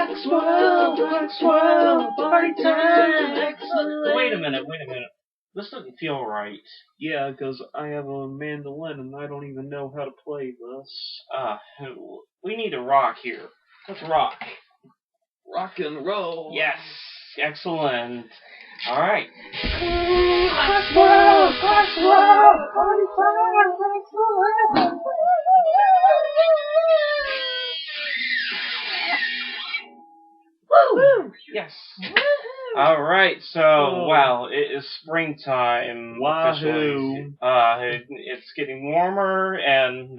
Maxwell, party time. Excellent. Wait a minute. This doesn't feel right. Yeah, because I have a mandolin and I don't even know how to play this. We need to rock here. Let's rock. Rock and roll. Yes, excellent. All right. Maxwell, party time. Excellent. Woo! Yes. All right. So, wow, it is springtime. Wahoo! Officially. It's getting warmer, and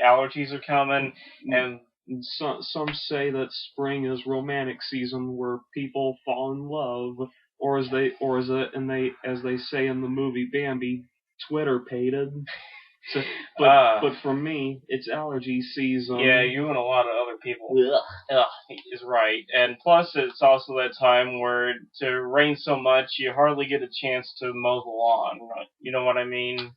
allergies are coming, and some say that spring is romantic season where people fall in love, or as they say in the movie Bambi, Twitter pated. So, but for me, it's allergy season. Yeah, you and a lot of other people. Is right. And plus, it's also that time where to rain so much, you hardly get a chance to mow the lawn. You know what I mean?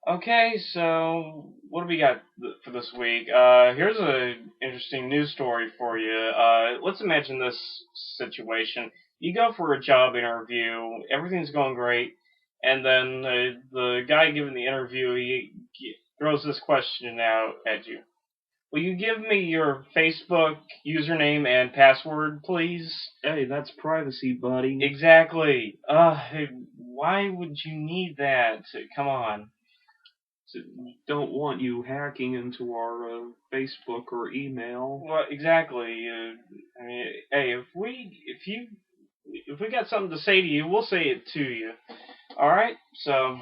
Okay, so what do we got for this week? Here's an interesting news story for you. Let's imagine this situation. You go for a job interview, everything's going great, and then the guy giving the interview, he throws this question out at you. Will you give me your Facebook username and password, please? Hey, that's privacy, buddy. Exactly. Why would you need that? Come on. Don't want you hacking into our Facebook or email. Well, exactly. I mean, hey, if we got something to say to you, we'll say it to you. All right. So,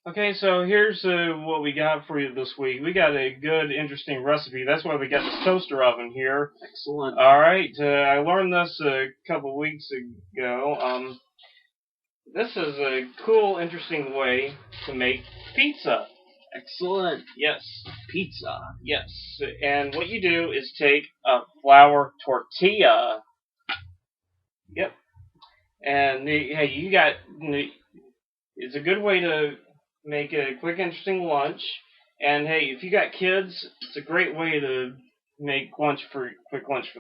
okay. So here's what we got for you this week. We got a good, interesting recipe. That's why we got this toaster oven here. Excellent. All right. I learned this a couple weeks ago. This is a cool, interesting way to make pizza. Excellent. Yes. Pizza. Yes. And what you do is take a flour tortilla. Yep. And it's a good way to make a quick, interesting lunch. And hey, if you got kids, it's a great way to make quick lunch for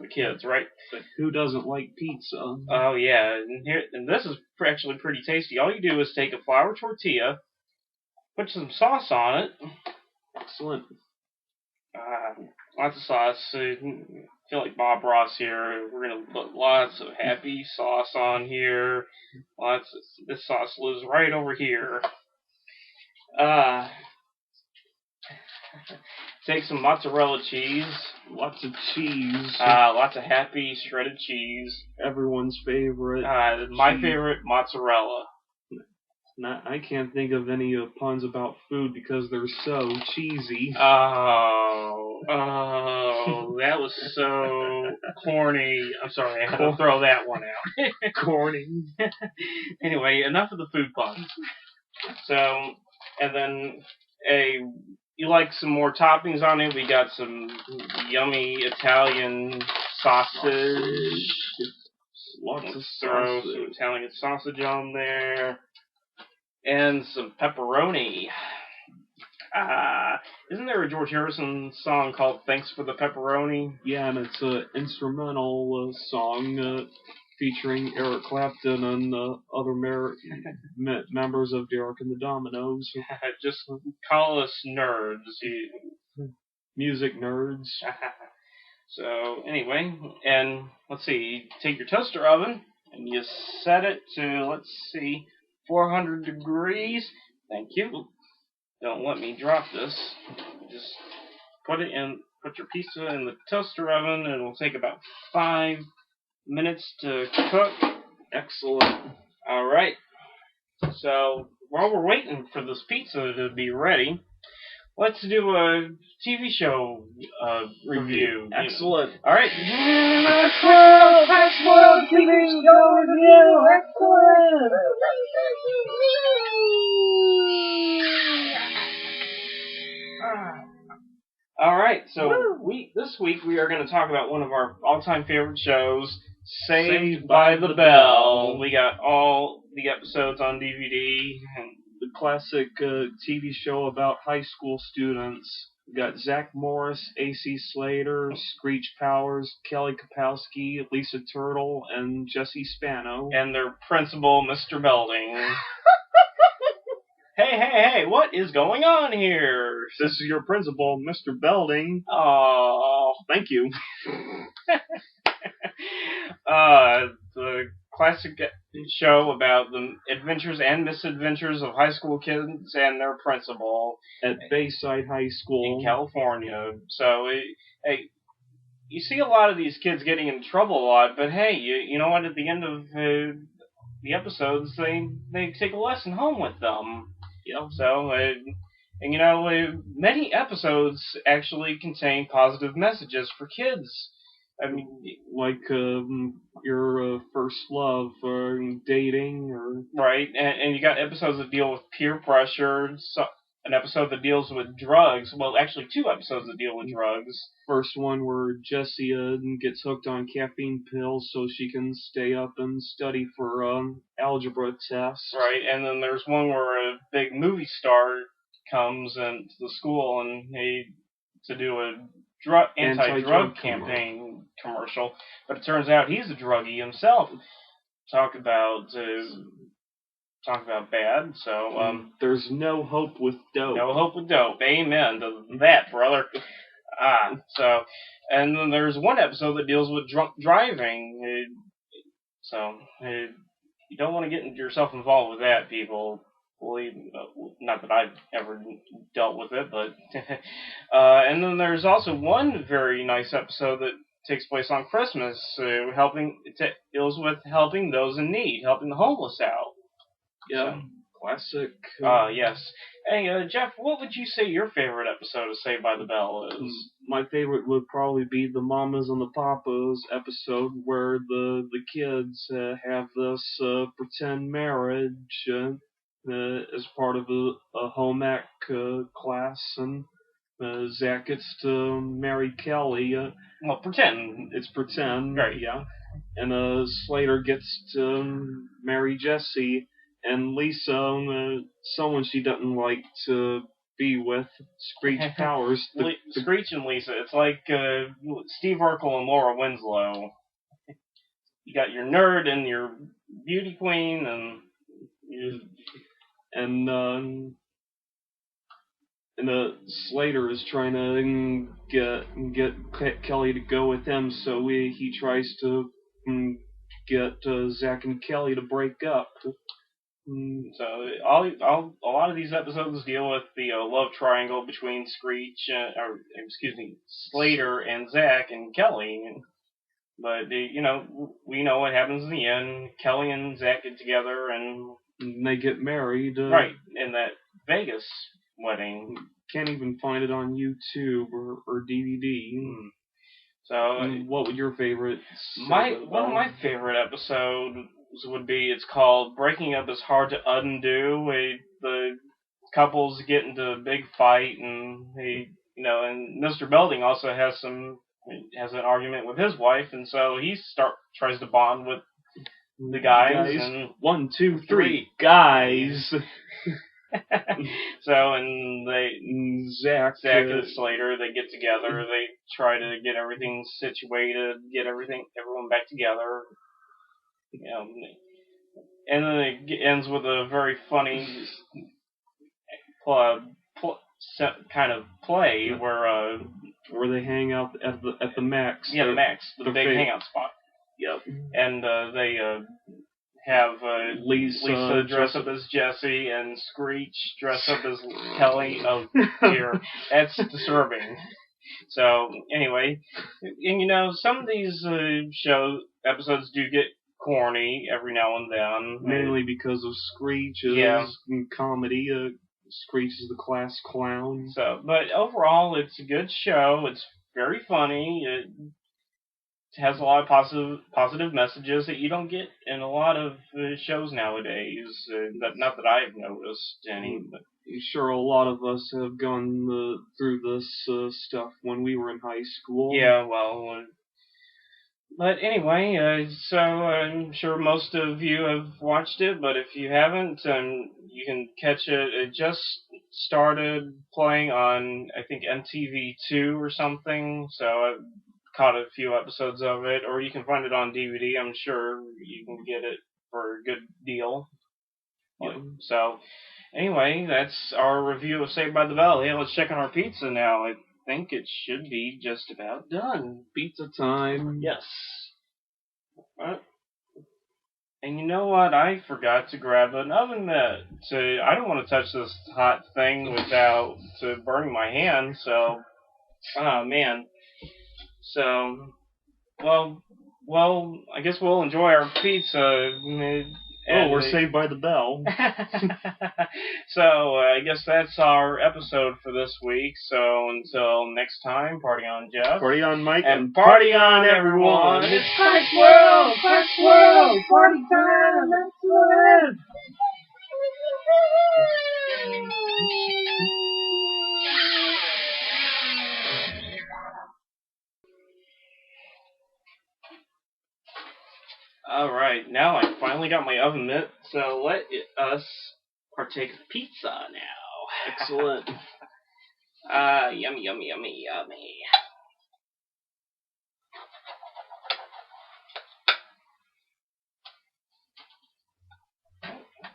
the kids, right? But who doesn't like pizza? Oh yeah, and this is actually pretty tasty. All you do is take a flour tortilla, put some sauce on it. Excellent. Lots of sauce. I feel like Bob Ross here. We're gonna put lots of happy sauce on here. This sauce lives right over here. Take some mozzarella cheese. Lots of cheese. Lots of happy shredded cheese. Everyone's favorite. My favorite, mozzarella. I can't think of any puns about food because they're so cheesy. Oh, that was so corny. I'm sorry, I had to throw that one out. Corny. Anyway, enough of the food puns. So, and then you like some more toppings on it? We got some yummy Italian sausage. Lots of throw sausage. some Italian sausage on there. And some pepperoni. Isn't there a George Harrison song called Thanks for the Pepperoni? Yeah, and it's an instrumental song featuring Eric Clapton and other members of Derek and the Dominoes. Just call us nerds. Music nerds. So, anyway, and let's see, you take your toaster oven and you set it to, let's see, 400 degrees. Thank you. Don't let me drop this. Just put your pizza in the toaster oven. It'll take about 5 minutes to cook. Excellent. All right. So while we're waiting for this pizza to be ready, let's do a TV show review. Excellent. All right. Maxwell TV show review. Excellent. All right. So this week we are going to talk about one of our all-time favorite shows, Saved by the Bell. We got all the episodes on DVD. The classic TV show about high school students. We got Zach Morris, AC Slater, Screech Powers, Kelly Kapowski, Lisa Turtle, and Jesse Spano. And their principal, Mr. Belding. Hey, what is going on here? This is your principal, Mr. Belding. Oh, thank you. The classic show about the adventures and misadventures of high school kids and their principal at Bayside High School in California. So, hey, you see a lot of these kids getting in trouble a lot, but hey, you know what? At the end of the episodes, they take a lesson home with them. Yeah. So, and you know, many episodes actually contain positive messages for kids. I mean, like your first love, or dating, or right, and you got episodes that deal with peer pressure. An episode that deals with drugs. Well, actually, 2 episodes that deal with drugs. First one where Jessie gets hooked on caffeine pills so she can stay up and study for algebra tests. Right, and then there's one where a big movie star comes into the school and to do a anti-drug campaign commercial, but it turns out he's a druggie himself. Talk about bad. So there's no hope with dope. No hope with dope. Amen to that, brother. So, and then there's one episode that deals with drunk driving. So you don't want to get yourself involved with that, people. Not that I've ever dealt with it, but and then there's also one very nice episode that takes place on Christmas, deals with helping those in need, helping the homeless out. Yeah, so, classic. Yes. Hey, Jeff, what would you say your favorite episode of Saved by the Bell is? My favorite would probably be the Mamas and the Papas episode, where the kids have this pretend marriage as part of a home ec class, and Zach gets to marry Kelly. Well, pretend. It's pretend. Right. Yeah. And Slater gets to marry Jessie, and Lisa, someone she doesn't like to be with, Screech Powers. Screech and Lisa. It's like Steve Urkel and Laura Winslow. You got your nerd and your beauty queen, and Slater is trying to get Kelly to go with him, so he tries to get Zach and Kelly to break up. So a lot of these episodes deal with the love triangle between Slater and Zach and Kelly. But we know what happens in the end. Kelly and Zach get together and they get married. Right, in that Vegas wedding. Can't even find it on YouTube or DVD. So, what would your favorite? One of my favorite episodes would be, it's called "Breaking Up Is Hard to Undo." The couples get into a big fight, and and Mr. Belding also has an argument with his wife, and so he tries to bond with the guys. And 1, 2, 3 guys. So, and Zach and Slater, they get together, they try to get everything situated, get everyone back together. And then it ends with a very funny kind of play where they hang out at the Max. Yeah, the Max, the big hangout spot. Yep. And they have Lisa dress up as Jessie and Screech dress up as Kelly. Oh dear, that's disturbing. So anyway, and some of these episodes do get corny every now and then. Mainly because of Screech's comedy. Screech is the class clown. So, but overall, it's a good show. It's very funny. It has a lot of positive messages that you don't get in a lot of shows nowadays. Not that I've noticed any. But I'm sure a lot of us have gone through this stuff when we were in high school. Yeah, well. But anyway, so I'm sure most of you have watched it, but if you haven't, you can catch it. It just started playing on, I think, MTV2 or something, so I caught a few episodes of it, or you can find it on DVD. I'm sure you can get it for a good deal. So, anyway, that's our review of Saved by the Bell. Hey, let's check on our pizza now. I think it should be just about done. Pizza time. Yes. And you know what? I forgot to grab an oven mitt. I don't want to touch this hot thing without burning my hand. So, oh man. So, well, I guess we'll enjoy our pizza. We're Saved by the Bell. So, I guess that's our episode for this week. So, until next time, party on, Jeff. Party on, Mike. And party on, everyone. It's Quack World! Quack World! Party time! Let's live! Alright, now I finally got my oven mitt, so let us partake of pizza now. Excellent. Yummy, yummy, yummy, yummy.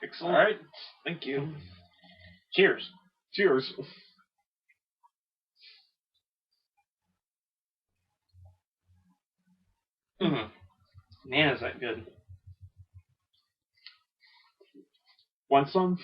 Excellent. Alright, Thank you. cheers. Cheers. Man, is that good. Want some?